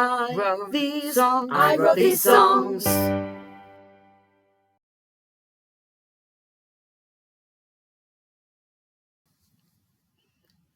I wrote these songs.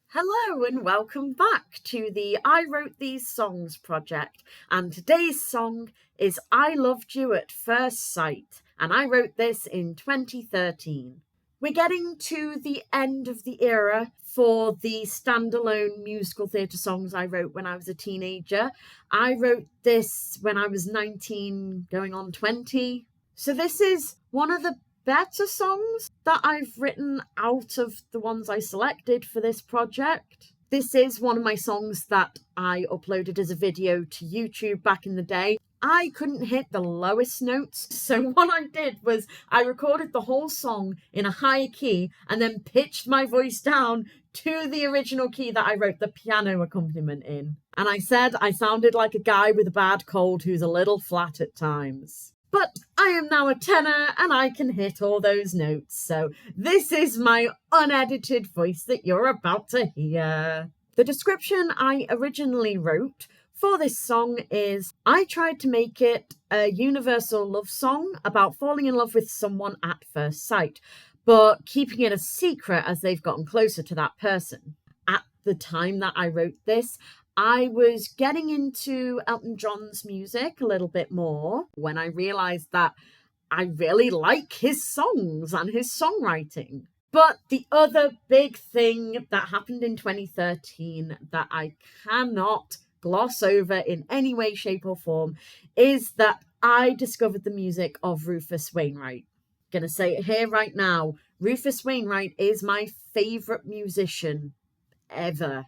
Hello and welcome back to the I Wrote These Songs project, and today's song is I Loved You at First Sight, and I wrote this in 2013. We're getting to the end of the era for the standalone musical theatre songs I wrote when I was a teenager. I wrote this when I was 19, going on 20. So this is one of the better songs that I've written out of the ones I selected for this project. This is one of my songs that I uploaded as a video to YouTube back in the day. I couldn't hit the lowest notes, so what I did was I recorded the whole song in a higher key and then pitched my voice down to the original key that I wrote the piano accompaniment in. And I said I sounded like a guy with a bad cold who's a little flat at times. But I am now a tenor and I can hit all those notes, so this is my unedited voice that you're about to hear. The description I originally wrote for this song is, I tried to make it a universal love song about falling in love with someone at first sight, but keeping it a secret as they've gotten closer to that person. At the time that I wrote this, I was getting into Elton John's music a little bit more when I realised that I really like his songs and his songwriting. But the other big thing that happened in 2013 that I cannot gloss over in any way, shape or form is that I discovered the music of Rufus Wainwright. Gonna say it here right now, Rufus Wainwright is my favourite musician ever.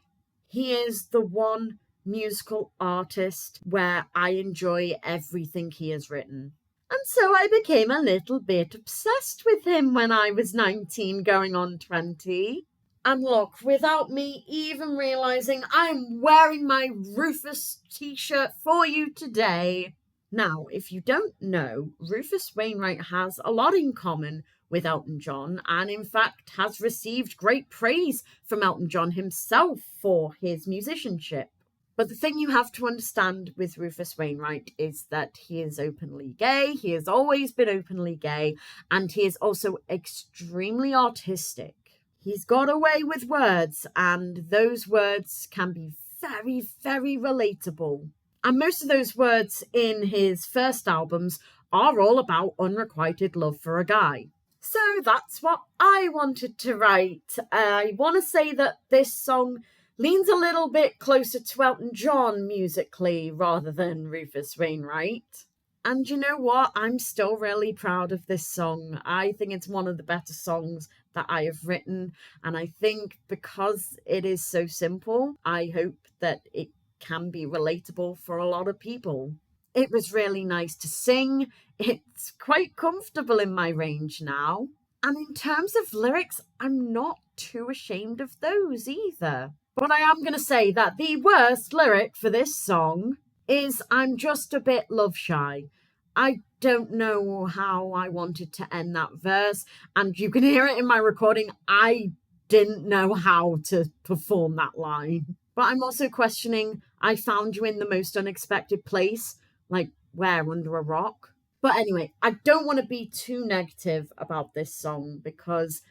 He is the one musical artist where I enjoy everything he has written. And so I became a little bit obsessed with him when I was 19 going on 20. And look, without me even realising, I'm wearing my Rufus t-shirt for you today. Now, if you don't know, Rufus Wainwright has a lot in common with Elton John, and in fact has received great praise from Elton John himself for his musicianship. But the thing you have to understand with Rufus Wainwright is that he is openly gay, he has always been openly gay, and he is also extremely artistic. He's got a way with words, and those words can be very, very relatable. And most of those words in his first albums are all about unrequited love for a guy. So that's what I wanted to write. I want to say that this song leans a little bit closer to Elton John musically rather than Rufus Wainwright. And you know what? I'm still really proud of this song. I think it's one of the better songs that I have written. And I think because it is so simple, I hope that it can be relatable for a lot of people. It was really nice to sing. It's quite comfortable in my range now. And in terms of lyrics, I'm not too ashamed of those either. But I am going to say that the worst lyric for this song is I'm just a bit love shy. I don't know how I wanted to end that verse, and you can hear it in my recording. I didn't know how to perform that line. But I'm also questioning, I found you in the most unexpected place, like where, under a rock? But anyway, I don't want to be too negative about this song because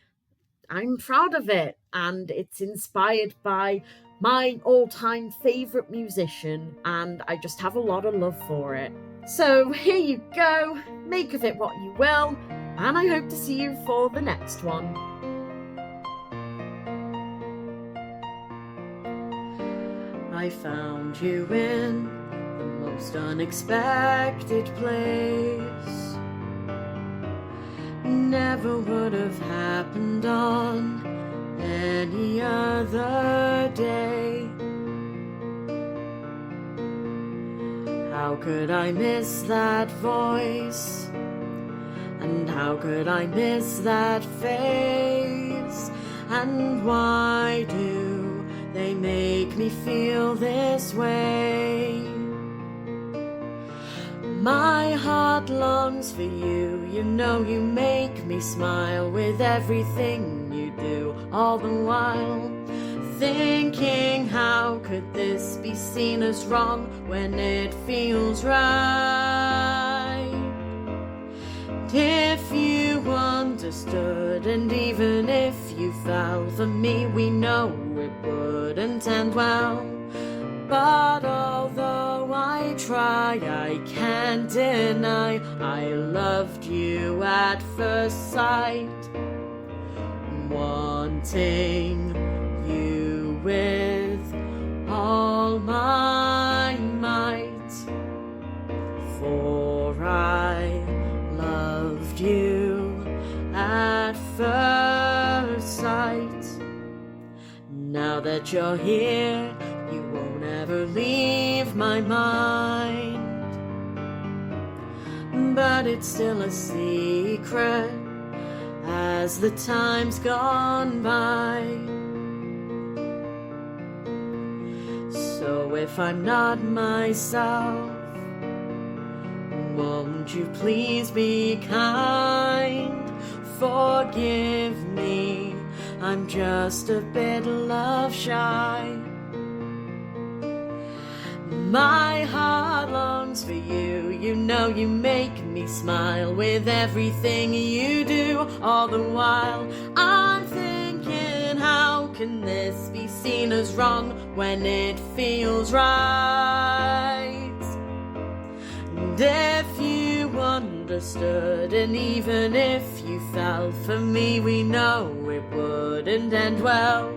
I'm proud of it, and it's inspired by my all-time favourite musician, and I just have a lot of love for it. So here you go, make of it what you will, and I hope to see you for the next one. I found you in the most unexpected place. Never would have happened on any other day. How could I miss that voice? And how could I miss that face? And why do they make me feel this way? My heart longs for you, you know you make me smile with everything you do, all the while thinking how could this be seen as wrong when it feels right. If you understood, and even if you fell for me, we know it wouldn't end well. But although I try, I can't deny I loved you at first sight. Wanting you with all my might, for I loved you at first sight. Now that you're here, you won't ever leave my mind, but it's still a secret as the time's gone by. So if I'm not myself, won't you please be kind? Forgive me, I'm just a bit love shy. My heart longs for you, you know you make me smile with everything you do. All the while I'm thinking, how can this be seen as wrong when it feels right? And if you understood, and even if you fell for me, we know it wouldn't end well.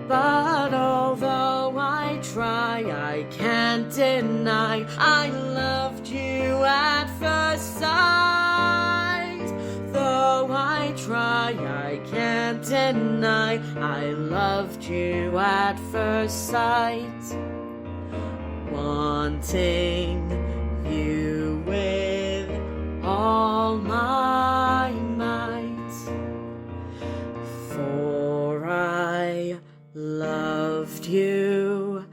But although I try, I can't deny I loved you at first sight. Though I try, I can't deny I loved you at first sight. Wanting you with all my might, for I loved you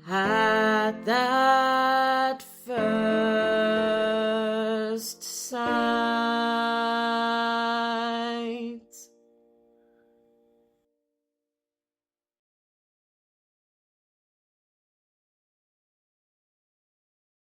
at that first